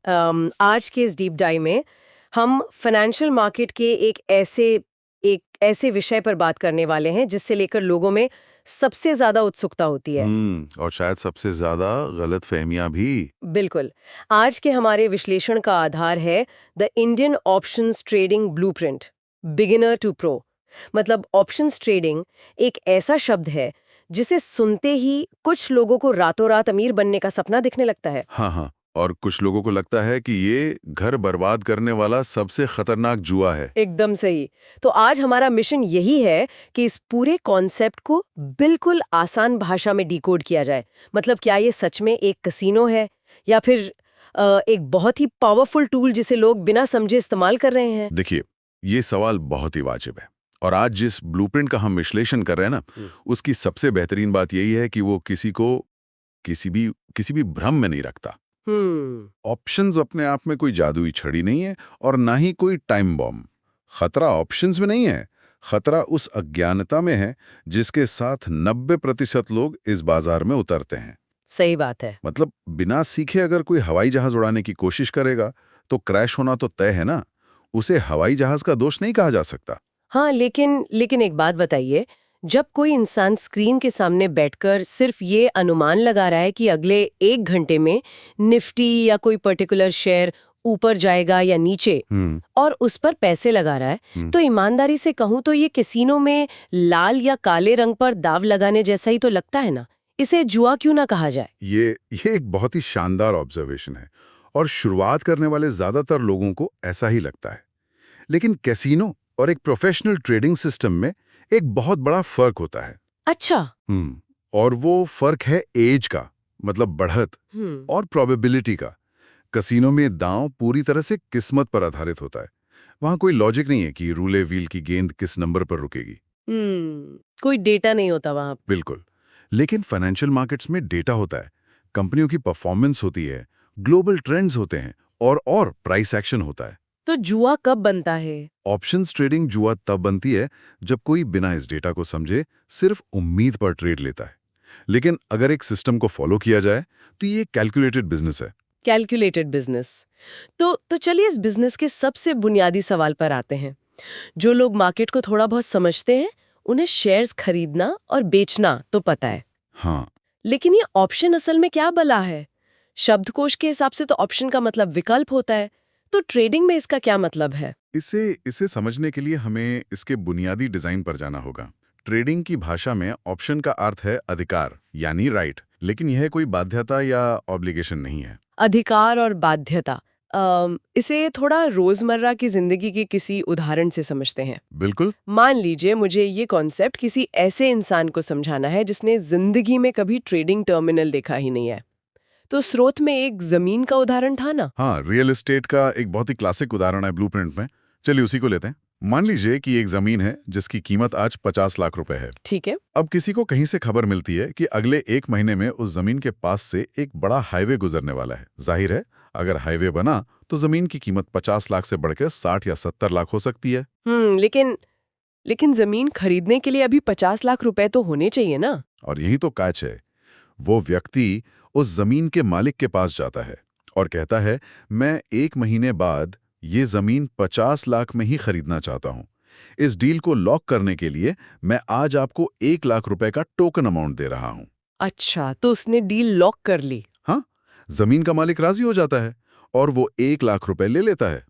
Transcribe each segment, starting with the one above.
आज के इस डीप डाइव में हम फाइनेंशियल मार्केट के एक ऐसे विषय पर बात करने वाले हैं जिससे लेकर लोगों में सबसे ज्यादा उत्सुकता होती है। और शायद सबसे ज्यादा गलत फहमियां भी। बिल्कुल। आज के हमारे विश्लेषण का आधार है the Indian options trading blueprint, beginner to pro. मतलब ऑप्शंस ट्रेडिंग एक ऐसा शब्द है जिसे सुनते ही कुछ लोगों को रातों रात अमीर बनने का सपना दिखने लगता है। हाँ हाँ। और कुछ लोगों को लगता है कि ये घर बर्बाद करने वाला सबसे खतरनाक जुआ है। एकदम सही। तो आज हमारा मिशन यही है कि इस पूरे कॉन्सेप्ट को बिल्कुल आसान भाषा में डिकोड किया जाए। मतलब क्या ये सच में एक कसीनो है या फिर एक बहुत ही पावरफुल टूल जिसे लोग बिना समझे इस्तेमाल कर रहे हैं? देखिए, ये सवाल बहुत ही वाजिब है। और आज जिस ब्लूप्रिंट का हम विश्लेषण कर रहे हैं ना, उसकी सबसे बेहतरीन बात यही है कि वो किसी को किसी भी भ्रम में नहीं रखता। हम्म। ऑप्शंस अपने आप में कोई जादुई छड़ी नहीं है और ना ही कोई टाइम बॉम्ब। खतरा ऑप्शंस में नहीं है, खतरा उस अज्ञानता में है जिसके साथ 90% लोग इस बाजार में उतरते हैं। सही बात है। मतलब बिना सीखे अगर कोई हवाई जहाज उड़ाने की कोशिश करेगा तो क्रैश होना तो तय है ना। उसे हवाई जहाज का दोष नहीं कहा जा सकता। हाँ, लेकिन लेकिन एक बात बताइए, जब कोई इंसान स्क्रीन के सामने बैठकर सिर्फ ये अनुमान लगा रहा है कि अगले 1 घंटे में निफ्टी या कोई पर्टिकुलर शेयर ऊपर जाएगा या नीचे, हम्म। और उस पर पैसे लगा रहा है, हम्म। तो ईमानदारी से कहूं तो ये कैसीनो में लाल या काले रंग पर दाव लगाने जैसा ही तो लगता है ना। इसे जुआ क्यों ना कहा जाए? ये एक बहुत ही शानदार ऑब्जर्वेशन है और शुरुआत करने वाले ज्यादातर लोगों को ऐसा ही लगता है। लेकिन कैसीनो और एक प्रोफेशनल ट्रेडिंग सिस्टम में एक बहुत बड़ा फर्क होता है। अच्छा। और वो फर्क है एज का, मतलब बढ़त, और प्रोबेबिलिटी का। कसीनो में दांव पूरी तरह से किस्मत पर आधारित होता है। वहां कोई लॉजिक नहीं है कि रूले व्हील की गेंद किस नंबर पर रुकेगी। कोई डेटा नहीं होता वहां। बिल्कुल। लेकिन फाइनेंशियल मार्केट्स में डेटा होता है, कंपनियों की परफॉर्मेंस होती है, ग्लोबल ट्रेंड्स होते हैं और प्राइस एक्शन होता है। तो जुआ कब बनता है? ऑप्शंस ट्रेडिंग जुआ तब बनती है जब कोई बिना इस डेटा को समझे सिर्फ उम्मीद पर ट्रेड लेता है। लेकिन अगर एक सिस्टम को फॉलो किया जाए तो ये कैलकुलेटेड बिजनेस है। Calculated business. तो चलिए इस बिजनेस के सबसे बुनियादी सवाल पर आते हैं। जो लोग मार्केट को थोड़ा बहुत समझते हैं, उन्हें शेयर्स खरीदना और बेचना तो पता है। हाँ। लेकिन ये ऑप्शन असल में क्या भला है? शब्दकोश के हिसाब से तो ऑप्शन का मतलब विकल्प होता है। तो ट्रेडिंग में इसका क्या मतलब है? इसे समझने के लिए हमें इसके बुनियादी डिजाइन पर जाना होगा। ट्रेडिंग की भाषा में ऑप्शन का अर्थ है अधिकार, यानी राइट। लेकिन यह कोई बाध्यता या ऑब्लिगेशन नहीं है। अधिकार और बाध्यता। इसे थोड़ा रोजमर्रा की जिंदगी के किसी उदाहरण से समझते हैं। बिल्कुल। मान लीजिए मुझे ये कॉन्सेप्ट किसी ऐसे इंसान को समझाना है जिसने जिंदगी में कभी ट्रेडिंग टर्मिनल देखा ही नहीं है। तो स्रोत में एक जमीन का उदाहरण था ना। हाँ, रियल एस्टेट का एक बहुत ही क्लासिक उदाहरण है ब्लूप्रिंट में। चलिए उसी को लेते हैं। मान लीजिए कि एक जमीन है जिसकी कीमत आज 50 लाख रुपए है। ठीक है। अब किसी को कहीं से खबर मिलती है कि अगले 1 महीने में उस जमीन के पास से एक बड़ा हाईवे गुजरने वाला है। जाहिर है, अगर हाईवे बना तो जमीन की कीमत 50 लाख से बढ़कर 60 या 70 लाख हो सकती है। लेकिन लेकिन जमीन खरीदने के लिए अभी 50 लाख रुपए तो होने चाहिए ना। और यही तो कैच है। वो व्यक्ति उस जमीन के मालिक के पास जाता है और कहता है, मैं 1 महीने बाद ये जमीन 50 लाख में ही खरीदना चाहता हूं। इस डील को लॉक करने के लिए मैं आज आपको 1 लाख रुपए का टोकन अमाउंट दे रहा हूं। अच्छा, तो उसने डील लॉक कर ली। हाँ, जमीन का मालिक राजी हो जाता है और वो 1 लाख रुपए ले लेता है।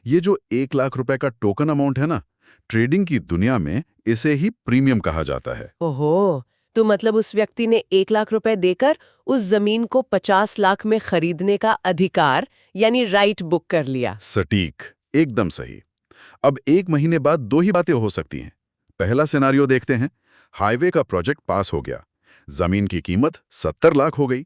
ये जो 1 लाख रुपए का टोकन अमाउंट है ना, ट्रेडिंग की दुनिया में इसे ही प्रीमियम कहा जाता है। ओहो, तो मतलब उस व्यक्ति ने 1 लाख रुपए देकर उस जमीन को 50 लाख में खरीदने का अधिकार यानी राइट बुक कर लिया। सटीक, एकदम सही। अब 1 महीने बाद दो ही बातें हो सकती हैं। पहला सिनारियो देखते हैं। हाईवे का प्रोजेक्ट पास हो गया, जमीन की कीमत 70 लाख हो गई।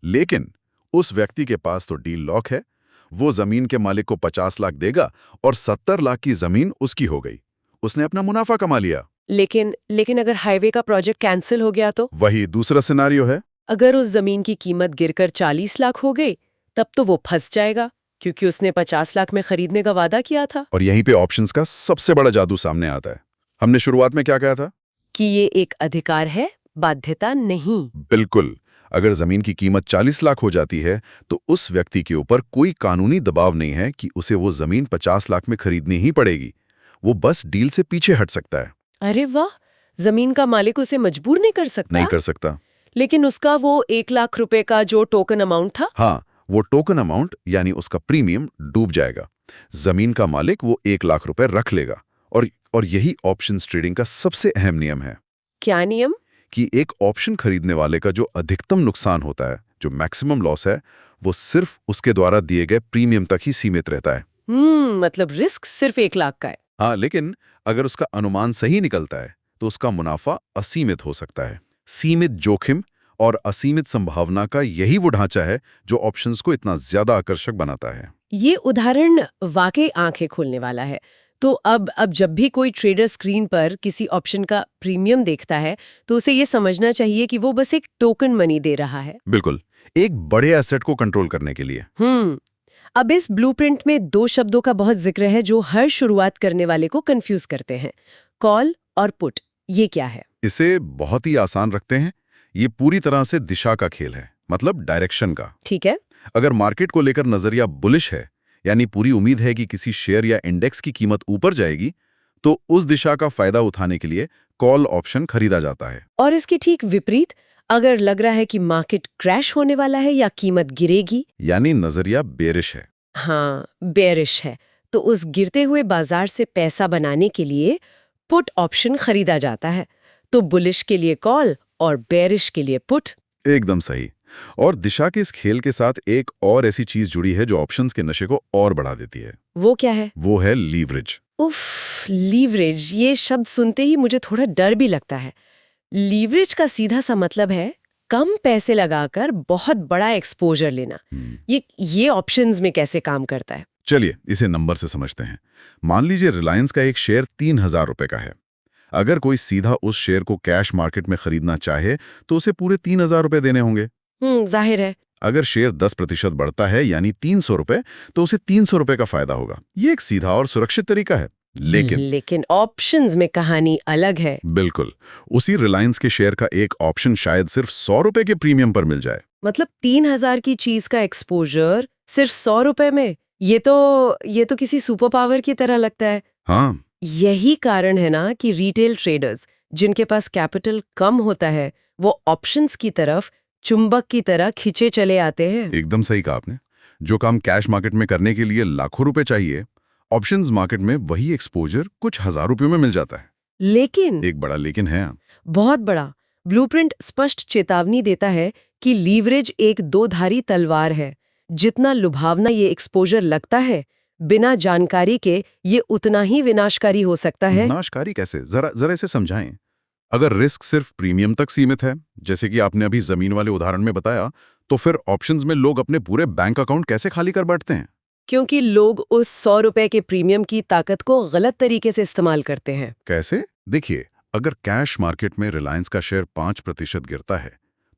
लेकिन उस व्यक्ति के पास तो डील लॉक है। वो जमीन के मालिक को 50 लाख देगा और 70 लाख की जमीन उसकी हो गई। उसने अपना मुनाफा कमा लिया। लेकिन अगर हाईवे का प्रोजेक्ट कैंसिल हो गया तो? वही दूसरा सिनारियो है। अगर उस जमीन की कीमत गिरकर 40 लाख हो गई, तब तो वो फंस जाएगा क्योंकि उसने 50 लाख में खरीदने का वादा किया था। और यहीं पे ऑप्शंस का सबसे बड़ा जादू सामने आता है। हमने शुरुआत में क्या कहा था? कि ये एक अधिकार है, बाध्यता नहीं। बिल्कुल। अगर जमीन की कीमत 40 लाख हो जाती है तो उस व्यक्ति के ऊपर कोई कानूनी दबाव नहीं है कि उसे वो जमीन 50 लाख में खरीदनी ही पड़ेगी। वो बस डील से पीछे हट सकता है। अरे वाह, जमीन का मालिक उसे मजबूर नहीं कर सकता? नहीं कर सकता। लेकिन उसका वो 1 लाख रुपए का जो टोकन अमाउंट था? हाँ, वो टोकन अमाउंट यानी उसका प्रीमियम डूब जाएगा। जमीन का मालिक वो 1 लाख रुपए रख लेगा। और यही ऑप्शंस ट्रेडिंग का सबसे अहम नियम है। क्या नियम? कि एक ऑप्शन खरीदने वाले का जो अधिकतम नुकसान होता है, जो मैक्सिमम लॉस है, वो सिर्फ उसके द्वारा दिए गए प्रीमियम तक ही सीमित रहता है। मतलब रिस्क सिर्फ 1 लाख का है। हाँ, लेकिन अगर उसका अनुमान सही निकलता है तो उसका मुनाफा असीमित हो सकता है। सीमित जोखिम और असीमित संभावना का यही वो ढांचा है जो ऑप्शंस को इतना ज्यादा आकर्षक बनाता है। ये उदाहरण वाकई आंखें खोलने वाला है। तो अब जब भी कोई ट्रेडर स्क्रीन पर किसी ऑप्शन का प्रीमियम देखता है तो उसे ये समझना चाहिए कि वो बस एक टोकन मनी दे रहा है। बिल्कुल, एक बड़े एसेट को कंट्रोल करने के लिए। अब इस ब्लूप्रिंट में 2 शब्दों का बहुत जिक्र है जो हर शुरुआत करने वाले को कंफ्यूज करते हैं, कॉल और पुट। ये क्या है? इसे बहुत ही आसान रखते हैं। ये पूरी तरह से दिशा का खेल है, मतलब डायरेक्शन का। ठीक है। अगर मार्केट को लेकर नजरिया बुलिश है, यानी पूरी उम्मीद है कि किसी शेयर या इंडेक्स की कीमत ऊपर जाएगी, तो उस दिशा का फायदा उठाने के लिए कॉल ऑप्शन खरीदा जाता है। और इसके ठीक विपरीत, अगर लग रहा है कि मार्केट क्रैश होने वाला है या कीमत गिरेगी, यानी नजरिया बेरिश है। हाँ, बेरिश है, तो उस गिरते हुए बाजार से पैसा बनाने के लिए पुट ऑप्शन खरीदा जाता है। तो बुलिश के लिए कॉल और बेरिश के लिए पुट। एकदम सही। और दिशा के इस खेल के साथ एक और ऐसी चीज जुड़ी है जो ऑप्शंस के नशे को और बढ़ा देती है। वो क्या है? वो है लीवरेज। उफ, लीवरेज, ये शब्द सुनते ही मुझे थोड़ा डर भी लगता है। लीवरेज का सीधा सा मतलब है कम पैसे लगाकर बहुत बड़ा एक्सपोजर लेना। ये ऑप्शंस में कैसे काम करता है? चलिए इसे नंबर से समझते हैं। मान लीजिए रिलायंस का एक शेयर 3000 रुपए का है। अगर कोई सीधा उस शेयर को कैश मार्केट में खरीदना चाहे तो उसे पूरे 3000 रुपए देने होंगे। जाहिर है। अगर शेयर 10% बढ़ता है यानी 300 रुपए, तो उसे 300 रुपए का फायदा होगा। ये एक सीधा और सुरक्षित तरीका है। लेकिन ऑप्शंस में कहानी अलग है। बिल्कुल। उसी रिलायंस के शेयर का एक ऑप्शन शायद सिर्फ 100 रुपए के प्रीमियम पर मिल जाए। मतलब 3000 की चीज का एक्सपोजर सिर्फ 100 रुपए में। ये तो किसी सुपर पावर की तरह लगता है। हाँ, यही कारण है ना कि रिटेल ट्रेडर्स जिनके पास कैपिटल कम होता है वो ऑप्शंस की तरफ चुंबक की तरह खींचे चले आते हैं। एकदम सही कहा आपने। जो काम कैश मार्केट में करने के लिए लाखों रुपए चाहिए, ऑप्शंस मार्केट में वही एक्सपोजर कुछ हजार रुपयों में मिल जाता है। लेकिन एक बड़ा लेकिन है। बहुत बड़ा। ब्लूप्रिंट स्पष्ट चेतावनी देता है कि लीवरेज एक दो-धारी तलवार है। जितना लुभावना ये एक्सपोजर लगता है, बिना जानकारी के ये उतना ही विनाशकारी हो सकता है। विनाशकारी कैसे? जरा इसे समझाएं। अगर रिस्क सिर्फ प्रीमियम तक सीमित है, जैसे कि आपने अभी जमीन वाले उदाहरण में बताया, तो फिर ऑप्शंस में लोग अपने पूरे बैंक अकाउंट कैसे खाली कर बैठते हैं? क्योंकि लोग उस 100 रुपए के प्रीमियम की ताकत को गलत तरीके से इस्तेमाल करते हैं। कैसे? देखिए, अगर कैश मार्केट में रिलायंस का शेयर 5% गिरता है,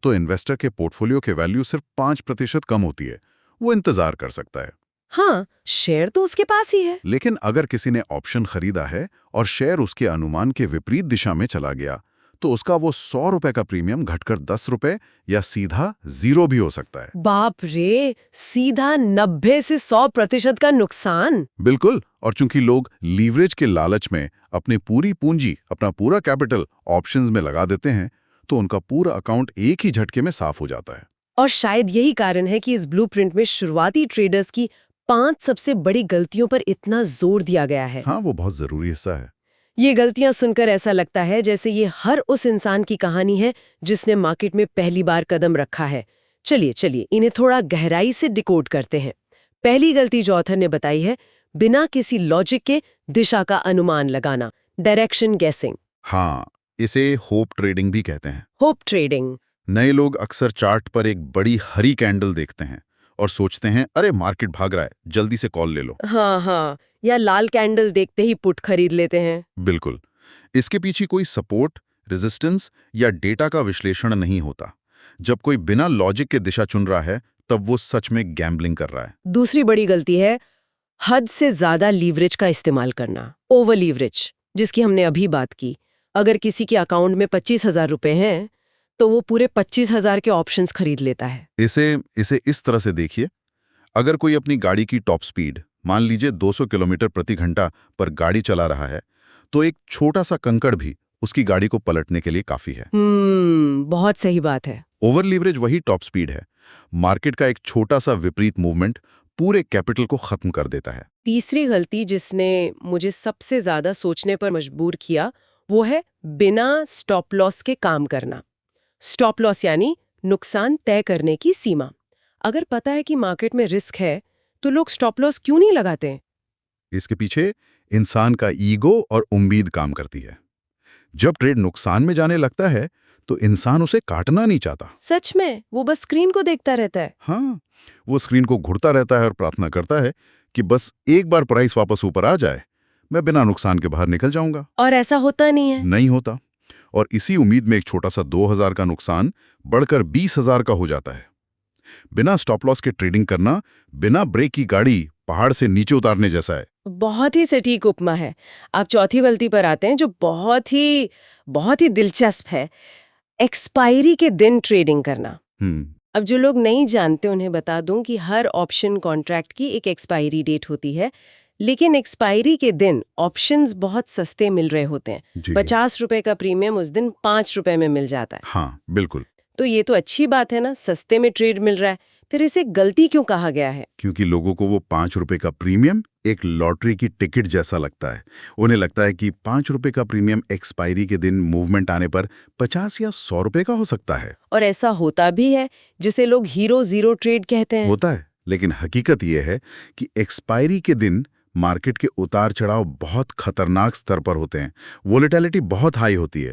तो इन्वेस्टर के पोर्टफोलियो के वैल्यू सिर्फ 5% कम होती है। वो इंतजार कर सकता है। हाँ, शेयर तो उसके पास ही है। लेकिन अगर किसी ने ऑप्शन खरीदा है और शेयर उसके अनुमान के विपरीत दिशा में चला गया, तो उसका वो 100 रुपए का प्रीमियम घटकर 10 रुपए या सीधा 0 भी हो सकता है। बाप रे, सीधा 90 से 100% का नुकसान। बिल्कुल। और चूंकि लोग लीवरेज के लालच में अपनी पूरी पूंजी, अपना पूरा कैपिटल ऑप्शंस में लगा देते हैं, तो उनका पूरा अकाउंट एक ही झटके में साफ हो जाता है। और शायद यही कारण है कि इस ब्लूप्रिंट में शुरुआती ट्रेडर्स की 5 सबसे बड़ी गलतियों पर इतना जोर दिया गया है। हाँ, वो बहुत जरूरी हिस्सा है। ये गलतियां सुनकर ऐसा लगता है जैसे ये हर उस इंसान की कहानी है जिसने मार्केट में पहली बार कदम रखा है। चलिए इन्हें थोड़ा गहराई से डिकोड करते हैं। पहली गलती जो ऑथर ने बताई है, बिना किसी लॉजिक के दिशा का अनुमान लगाना, डायरेक्शन गेसिंग। हाँ, इसे होप ट्रेडिंग भी कहते हैं। Hope trading. नए लोग अक्सर चार्ट पर एक बड़ी हरी कैंडल देखते हैं और सोचते हैं, अरे मार्केट भाग रहा है, जल्दी से कॉल ले लो। हाँ, या लाल कैंडल देखते ही पुट खरीद लेते हैं। बिल्कुल। इसके पीछे कोई सपोर्ट, रेजिस्टेंस या डेटा का विश्लेषण नहीं होता। जब कोई बिना लॉजिक के दिशा चुन रहा है, तब वो सच में गैम्बलिंग कर रहा है। दूसरी बड़ी गलती है हद से ज्यादा लीवरेज का इस्तेमाल करना, ओवर लीवरेज, जिसकी हमने अभी बात की। अगर किसी के अकाउंट में 25,000 रुपए हैं, तो वो पूरे 25,000 के ऑप्शंस खरीद लेता है। इसे इस तरह से देखिए, अगर कोई अपनी गाड़ी की टॉप स्पीड मान लीजिए 200 किलोमीटर प्रति घंटा पर गाड़ी चला रहा है, तो एक छोटा सा कंकड़ भी उसकी गाड़ी को पलटने के लिए काफी है। बहुत सही बात है। ओवर लीवरेज वही टॉप स्पीड है। मार्केट का एक छोटा सा विपरीत मूवमेंट पूरे कैपिटल को खत्म कर देता है। तीसरी गलती जिसने मुझे सबसे ज्यादा सोचने पर मजबूर किया, वो है बिना स्टॉप लॉस के काम करना। स्टॉप लॉस यानी नुकसान तय करने की सीमा। अगर पता है कि मार्केट में रिस्क है, तो लोग स्टॉप लॉस क्यों नहीं लगाते? इसके पीछे इंसान का ईगो और उम्मीद काम करती है। जब ट्रेड नुकसान में जाने लगता है तो इंसान उसे काटना नहीं चाहता। सच में वो बस स्क्रीन को देखता रहता है। हाँ, वो स्क्रीन को घुरता रहता है और प्रार्थना करता है कि बस एक बार प्राइस वापस ऊपर आ जाए, मैं बिना नुकसान के बाहर निकल जाऊंगा। और ऐसा होता नहीं है। नहीं होता। और इसी उम्मीद में एक छोटा सा 2000 का नुकसान बढ़कर 20,000 का हो जाता है। बिना स्टॉप लॉस के ट्रेडिंग करना बिना ब्रेक की गाड़ी पहाड़ से नीचे उतारने जैसा है। बहुत ही सटीक उपमा है। आप चौथी गलती पर आते हैं, जो बहुत ही दिलचस्प है। एक्सपायरी के दिन ट्रेडिंग करना। अब जो लोग नहीं जानते उन्हें बता दूं कि हर ऑप्शन कॉन्ट्रैक्ट की एक एक्सपायरी डेट होती है, लेकिन एक्सपायरी के दिन ऑप्शंस बहुत सस्ते मिल रहे होते हैं। 50 रुपए का प्रीमियम उस दिन 5 रुपए में मिल जाता है। हाँ, बिल्कुल। तो ये तो अच्छी बात है ना, सस्ते में ट्रेड मिल रहा है। फिर इसे गलती क्यों कहा गया है? क्योंकि लोगों को वो 5 रुपए का प्रीमियम एक लॉटरी की टिकट जैसा लगता है। उन्हें लगता है कि 5 रुपए का प्रीमियम एक्सपायरी के दिन मूवमेंट आने पर 50 या 100 रुपए का हो सकता है। और ऐसा होता भी है, जिसे लोग हीरो जीरो ट्रेड कहते हैं। होता है, लेकिन हकीकत यह है कि एक्सपायरी के दिन मार्केट के उतार चढ़ाव बहुत खतरनाक स्तर पर होते हैं। वोलेटिलिटी बहुत हाई होती है।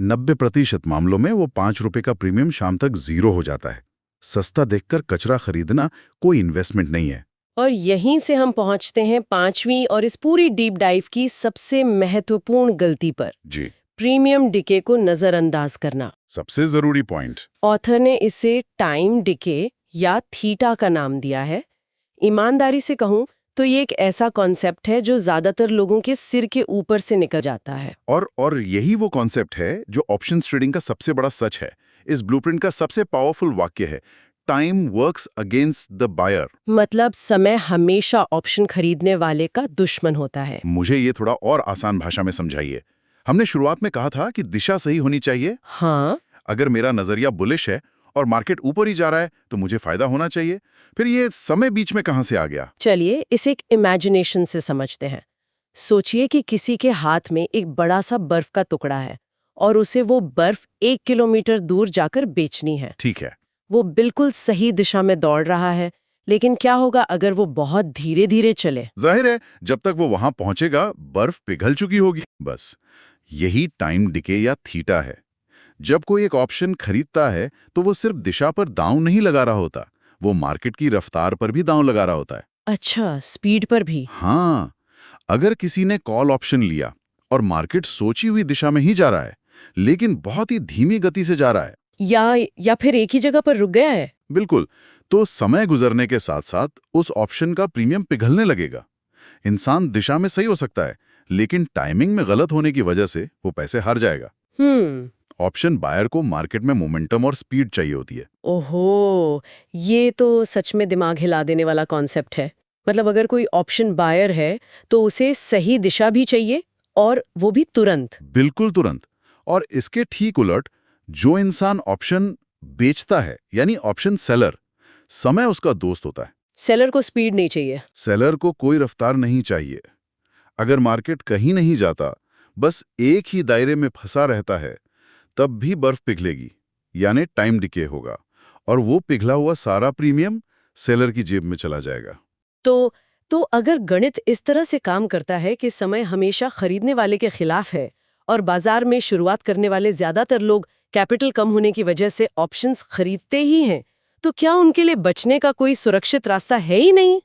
90% मामलों में वो 5 रुपए का प्रीमियम शाम तक 0 हो जाता है। सस्ता देखकर कचरा खरीदना कोई इन्वेस्टमेंट नहीं है। और यहीं से हम पहुंचते हैं पांचवी और इस पूरी डीप डाइव की सबसे महत्वपूर्ण गलती पर। जी, प्रीमियम डिके को नजरअंदाज करना। सबसे जरूरी पॉइंट। ऑथर ने इसे टाइम डिके या थीटा का नाम दिया है। ईमानदारी से कहूं तो ये एक ऐसा कॉन्सेप्ट है जो ज्यादातर लोगों के सिर के ऊपर से निकल जाता है। और यही वो कॉन्सेप्ट है जो ऑप्शंस ट्रेडिंग का सबसे बड़ा सच है। इस ब्लूप्रिंट का सबसे पावरफुल वाक्य है, time works against the buyer. मतलब समय हमेशा ऑप्शन खरीदने वाले का दुश्मन होता है। मुझे ये थोड़ा और आसान भाषा में समझाइए। हमने शुरुआत में कहा था कि दिशा सही होनी चाहिए। हाँ। अगर मेरा नजरिया बुलिश है और मार्केट ऊपर ही जा रहा है तो मुझे फायदा होना चाहिए। फिर ये समय बीच में कहां से आ गया? चलिए इसे एक इमेजिनेशन से समझते हैं। सोचिए कि किसी के हाथ में एक बड़ा सा बर्फ का टुकड़ा है और उसे वो बर्फ 1 किलोमीटर दूर जाकर बेचनी है। ठीक है। वो बिल्कुल सही दिशा में दौड़ रहा है, लेकिन क्या होगा अगर वो बहुत धीरे धीरे चले? जाहिर है, जब तक वो वहां पहुंचेगा बर्फ पिघल चुकी होगी। बस यही टाइम डिके या थीटा है। जब कोई एक ऑप्शन खरीदता है तो वो सिर्फ दिशा पर दांव नहीं लगा रहा होता, वो मार्केट की रफ्तार पर भी दांव लगा रहा होता है। अच्छा, स्पीड पर भी? हाँ, अगर किसी ने कॉल ऑप्शन लिया और मार्केट सोची हुई दिशा में ही जा रहा है, लेकिन बहुत ही धीमी गति से जा रहा है, या फिर एक ही जगह पर रुक गया है, बिल्कुल, तो समय गुजरने के साथ साथ उस ऑप्शन का प्रीमियम पिघलने लगेगा। इंसान दिशा में सही हो सकता है, लेकिन टाइमिंग में गलत होने की वजह से वो पैसे हार जाएगा। ऑप्शन बायर को मार्केट में मोमेंटम और स्पीड चाहिए होती है। ओहो, ये तो सच में दिमाग हिला देने वाला कॉन्सेप्ट है। मतलब अगर कोई ऑप्शन बायर है तो उसे सही दिशा भी चाहिए, और वो भी तुरंत। बिल्कुल तुरंत। और इसके ठीक उलट, जो इंसान ऑप्शन बेचता है यानी ऑप्शन सेलर, समय उसका दोस्त होता है। सेलर को स्पीड नहीं चाहिए। सेलर को कोई रफ्तार नहीं चाहिए। अगर मार्केट कहीं नहीं जाता, बस एक ही दायरे में फंसा रहता है, तब भी बर्फ पिघलेगी, यानी टाइम डिके होगा, और वो पिघला हुआ सारा प्रीमियम सेलर की जेब में चला जाएगा। तो अगर गणित इस तरह से काम करता है कि समय हमेशा खरीदने वाले के खिलाफ है और बाजार में शुरुआत करने वाले ज्यादातर लोग कैपिटल कम होने की वजह से ऑप्शंस खरीदते ही हैं, तो क्या उनके लिए बचने का कोई सुरक्षित रास्ता है ही नहीं?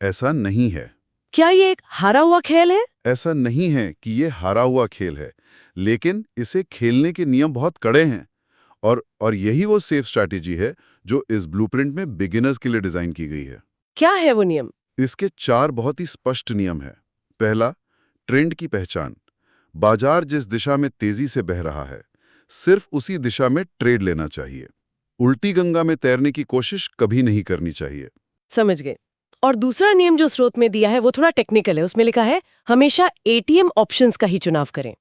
ऐसा नहीं है। क्या ये एक हारा हुआ खेल है? ऐसा नहीं है कि ये हारा हुआ खेल है, लेकिन इसे खेलने के नियम बहुत कड़े हैं। और यही वो सेफ स्ट्रैटेजी है जो इस ब्लूप्रिंट में बिगिनर्स के लिए डिजाइन की गई है। क्या है वो नियम? इसके 4 बहुत ही स्पष्ट नियम हैं। पहला, ट्रेंड की पहचान। बाजार जिस दिशा में तेजी से बह रहा है, सिर्फ उसी दिशा में ट्रेड लेना चाहिए। उल्टी गंगा में तैरने की कोशिश कभी नहीं करनी चाहिए। समझ गए। और दूसरा नियम जो स्रोत में दिया है वो थोड़ा टेक्निकल है। उसमें लिखा है हमेशा एटीएम ऑप्शंस का ही चुनाव करें।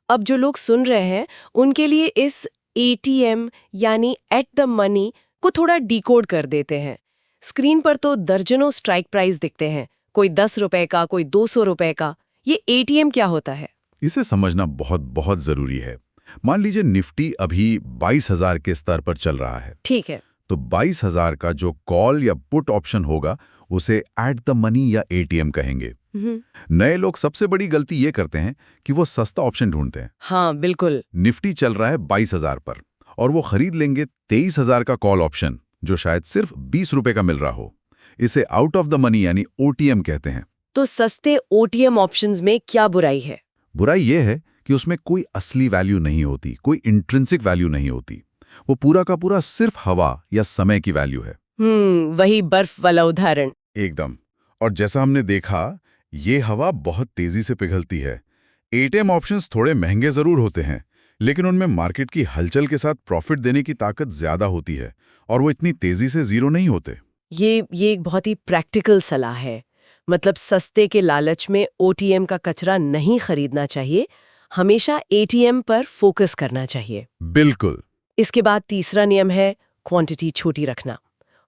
अब जो लोग सुन रहे हैं उनके लिए इस एटीएम यानी एट द मनी को थोड़ा डिकोड कर देते हैं। स्क्रीन पर तो दर्जनों स्ट्राइक प्राइस दिखते हैं, कोई 10 रुपए का, कोई 200 रुपए का। ये एटीएम क्या होता है? इसे समझना बहुत बहुत जरूरी है। मान लीजिए निफ्टी अभी 22,000 के स्तर पर चल रहा है। ठीक है। तो 22,000 का जो कॉल या पुट ऑप्शन होगा उसे एट द मनी या एटीएम कहेंगे। नए लोग सबसे बड़ी गलती ये करते हैं कि वो सस्ता ऑप्शन ढूंढते हैं। हाँ बिल्कुल। निफ्टी चल रहा है 22,000 पर और वो खरीद लेंगे 23,000 का कॉल ऑप्शन जो शायद सिर्फ 20 रुपए का मिल रहा हो। इसे आउट ऑफ द मनी यानी ओटीएम कहते हैं। तो सस्ते ओटीएम ऑप्शंस में क्या बुराई है? बुराई ये है कि उसमें कोई असली वैल्यू नहीं होती, कोई इंट्रिंसिक वैल्यू नहीं होती। वो पूरा का पूरा सिर्फ हवा या समय की वैल्यू है। वही बर्फ वाला उदाहरण। एकदम। और जैसा हमने देखा, ये हवा बहुत तेजी से पिघलती है। एटीएम ऑप्शंस थोड़े महंगे जरूर होते हैं, लेकिन उनमें मार्केट की हलचल के साथ प्रॉफिट देने की ताकत ज्यादा होती है और वो इतनी तेजी से जीरो नहीं होते। ये एक बहुत ही प्रैक्टिकल सलाह है। मतलब सस्ते के लालच में ओटीएम का कचरा नहीं खरीदना चाहिए, हमेशा एटीएम पर फोकस करना चाहिए। बिल्कुल। इसके बाद तीसरा नियम है क्वांटिटी छोटी रखना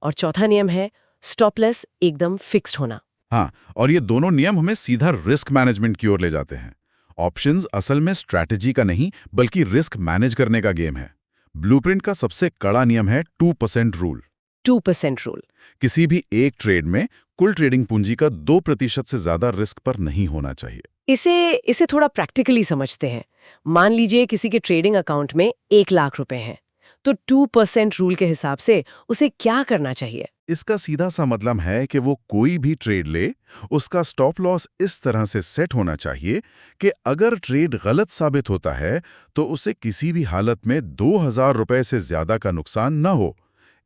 और चौथा नियम है स्टॉप लॉस एकदम फिक्स्ड होना। हाँ, और ये दोनों नियम हमें सीधा रिस्क मैनेजमेंट की ओर ले जाते हैं। ऑप्शंस असल में स्ट्रैटेजी का नहीं बल्कि रिस्क मैनेज करने का गेम है। ब्लूप्रिंट का सबसे कड़ा नियम है 2% रूल। 2% रूल। किसी भी एक ट्रेड में कुल ट्रेडिंग पूंजी का 2% से ज्यादा रिस्क पर नहीं होना चाहिए। इसे थोड़ा प्रैक्टिकली समझते हैं। मान लीजिए किसी के ट्रेडिंग अकाउंट में 1 लाख रुपए हैं, तो 2% रूल के हिसाब से उसे क्या करना चाहिए? इसका सीधा सा मतलब है कि वो कोई भी ट्रेड ले, उसका स्टॉप लॉस इस तरह से सेट होना चाहिए कि अगर ट्रेड गलत साबित होता है तो उसे किसी भी हालत में 2,000 रुपए से ज्यादा का नुकसान न हो।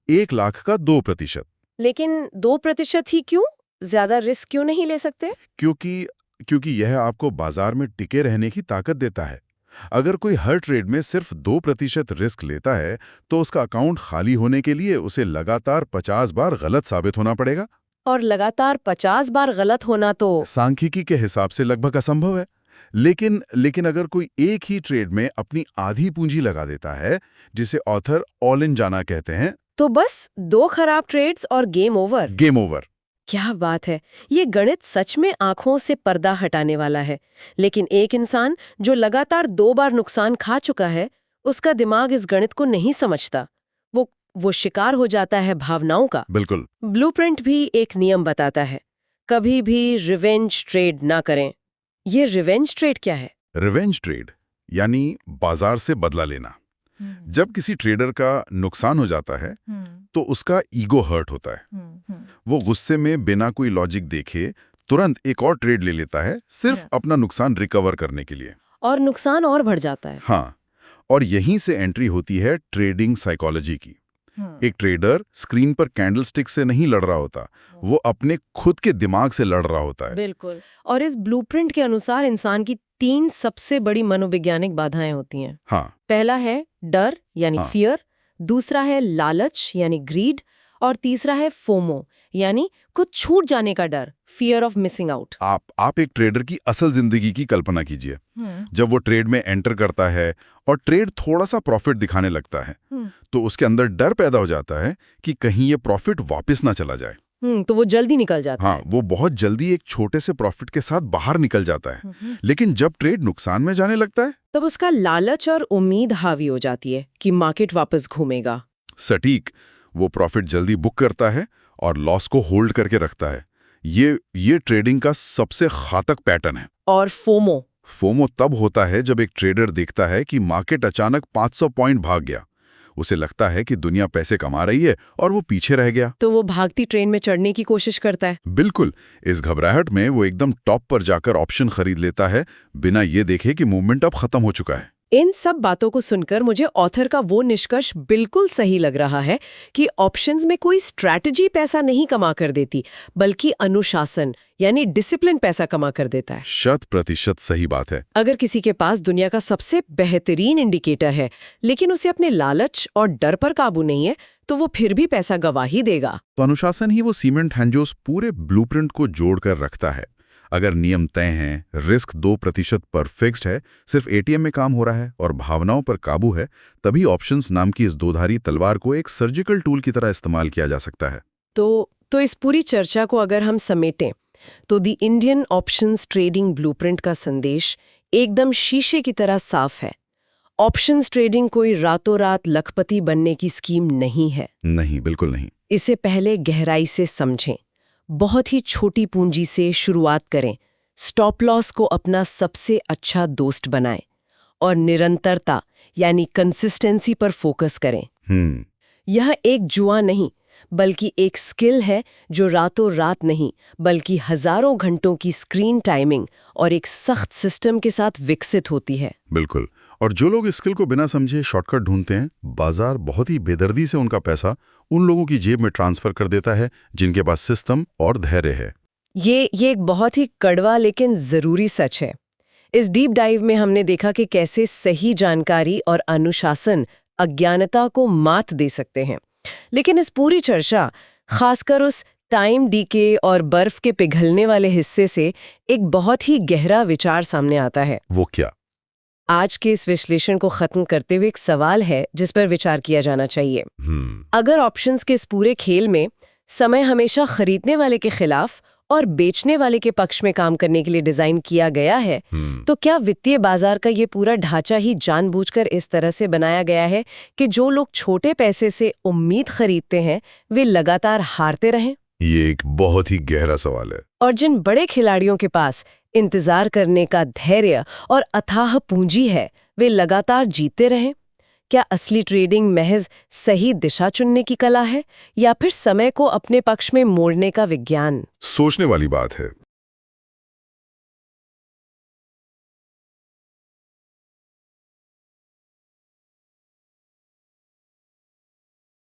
1 लाख का 2%। लेकिन 2% ही क्यों? ज्यादा रिस्क क्यों नहीं ले सकते? क्योंकि यह आपको बाजार में टिके रहने की ताकत देता है। अगर कोई हर ट्रेड में सिर्फ 2% रिस्क लेता है तो उसका अकाउंट खाली होने के लिए उसे लगातार 50 बार गलत साबित होना पड़ेगा। और लगातार 50 बार गलत होना तो सांख्यिकी के हिसाब से लगभग असंभव है। लेकिन अगर कोई एक ही ट्रेड में अपनी आधी पूंजी लगा देता है, जिसे ऑथर ऑल इन जाना कहते हैं, तो बस 2 खराब ट्रेड्स और गेम ओवर। Game over. क्या बात है! ये गणित सच में आंखों से पर्दा हटाने वाला है। लेकिन एक इंसान जो लगातार 2 बार नुकसान खा चुका है, उसका दिमाग इस गणित को नहीं समझता। वो शिकार हो जाता है भावनाओं का। बिल्कुल। ब्लूप्रिंट भी एक नियम बताता है, कभी भी रिवेंज ट्रेड ना करें। ये रिवेंज ट्रेड क्या है? रिवेंज ट्रेड यानी बाजार से बदला लेना। जब किसी ट्रेडर का नुकसान हो जाता है तो उसका ईगो हर्ट होता है। वो गुस्से में बिना कोई लॉजिक देखे तुरंत एक और ट्रेड ले लेता है, सिर्फ अपना नुकसान रिकवर करने के लिए। और नुकसान और बढ़ जाता है। हाँ, और यहीं से एंट्री होती है ट्रेडिंग साइकोलॉजी की। एक ट्रेडर स्क्रीन पर कैंडलस्टिक से नहीं लड़ रहा होता, वो अपने खुद के दिमाग से लड़ रहा होता है। बिल्कुल। और इस ब्लूप्रिंट के अनुसार इंसान की 3 सबसे बड़ी मनोवैज्ञानिक बाधाएं होती हैं। हाँ। पहला है डर यानी हाँ। फियर, दूसरा है लालच यानी ग्रीड, और तीसरा है फोमो यानी कुछ छूट जाने का डर, फियर ऑफ मिसिंग आउट। आप एक ट्रेडर की असल जिंदगी की कल्पना कीजिए। जब वो ट्रेड में एंटर करता है और ट्रेड थोड़ा सा प्रॉफिट दिखाने लगता है, तो उसके अंदर डर पैदा हो जाता है कि कहीं ये प्रॉफिट वापस ना चला जाए। तो वो जल्दी निकल जाता है। वो बहुत जल्दी एक छोटे से प्रॉफिट के साथ बाहर निकल जाता है। लेकिन जब ट्रेड नुकसान में जाने लगता है, तब उसका लालच और उम्मीद हावी हो जाती है कि मार्केट वापस घूमेगा। सटीक। वो प्रॉफिट जल्दी बुक करता है और लॉस को होल्ड करके रखता है। ये ट्रेडिंग का सबसे घातक पैटर्न है। और फोमो तब होता है जब एक ट्रेडर देखता है कि मार्केट अचानक 500 पॉइंट भाग गया। उसे लगता है कि दुनिया पैसे कमा रही है और वो पीछे रह गया। तो वो भागती ट्रेन में चढ़ने की कोशिश करता है। बिल्कुल। इस घबराहट में वो एकदम टॉप पर जाकर ऑप्शन खरीद लेता है, बिना ये देखे कि मूवमेंट अब खत्म हो चुका है। इन सब बातों को सुनकर मुझे ऑथर का वो निष्कर्ष बिल्कुल सही लग रहा है कि ऑप्शंस में कोई स्ट्रैटेजी पैसा नहीं कमा कर देती, बल्कि अनुशासन यानी डिसिप्लिन पैसा कमा कर देता है। 100% सही बात है। अगर किसी के पास दुनिया का सबसे बेहतरीन इंडिकेटर है, लेकिन उसे अपने लालच और डर पर काबू नहीं है, तो वो फिर भी पैसा गवा ही देगा। तो अनुशासन ही वो सीमेंट है जो उस पूरे ब्लूप्रिंट को जोड़कर रखता है। अगर नियम तय हैं, रिस्क 2% पर फिक्स्ड है, सिर्फ एटीएम में काम हो रहा है और भावनाओं पर काबू है, तभी ऑप्शंस नाम की इस दोधारी तलवार को एक सर्जिकल टूल की तरह इस्तेमाल किया जा सकता है। तो इस पूरी चर्चा को अगर हम समेटें, तो the Indian options trading blueprint का संदेश एकदम शीशे की तरह साफ है। ऑप्शंस ट्रेडिंग कोई रातों रात लखपति बनने की स्कीम नहीं है। नहीं, बिल्कुल नहीं। इसे पहले गहराई से समझें, बहुत ही छोटी पूंजी से शुरुआत करें, स्टॉप लॉस को अपना सबसे अच्छा दोस्त बनाएं और निरंतरता यानी कंसिस्टेंसी पर फोकस करें। यह एक जुआ नहीं, बल्कि एक स्किल है जो रातों रात नहीं, बल्कि हजारों घंटों की स्क्रीन टाइमिंग और एक सख्त सिस्टम के साथ विकसित होती है। बिल्कुल। और जो लोग इस स्किल को बिना समझे शॉर्टकट ढूंढते हैं, बाजार बहुत ही बेदर्दी से उनका पैसा उन लोगों की जेब में ट्रांसफर कर देता है जिनके पास सिस्टम और धैर्य है। ये एक बहुत ही कड़वा लेकिन जरूरी सच है। इस डीप डाइव में हमने देखा कि कैसे सही जानकारी और अनुशासन अज्ञानता को मात दे सकते हैं। लेकिन इस पूरी चर्चा, खासकर उस टाइम डीके और बर्फ के पिघलने वाले हिस्से से, एक बहुत ही गहरा विचार सामने आता है। वो क्या? आज के इस विश्लेषण को खत्म करते हुए एक सवाल है जिस पर विचार किया जाना चाहिए। अगर ऑप्शंस के इस पूरे खेल में समय हमेशा खरीदने वाले के खिलाफ और बेचने वाले के पक्ष में काम करने के लिए डिजाइन किया गया है, तो क्या वित्तीय बाजार का ये पूरा ढांचा ही जानबूझकर इस तरह से बनाया गया है कि जो लोग छोटे पैसे से उम्मीद खरीदते हैं वे लगातार हारते रहें? ये एक बहुत ही गहरा सवाल है। और जिन बड़े खिलाड़ियों के पास इंतजार करने का धैर्य और अथाह पूंजी है, वे लगातार जीते रहें? क्या असली ट्रेडिंग महज सही दिशा चुनने की कला है, या फिर समय को अपने पक्ष में मोड़ने का विज्ञान? सोचने वाली बात है।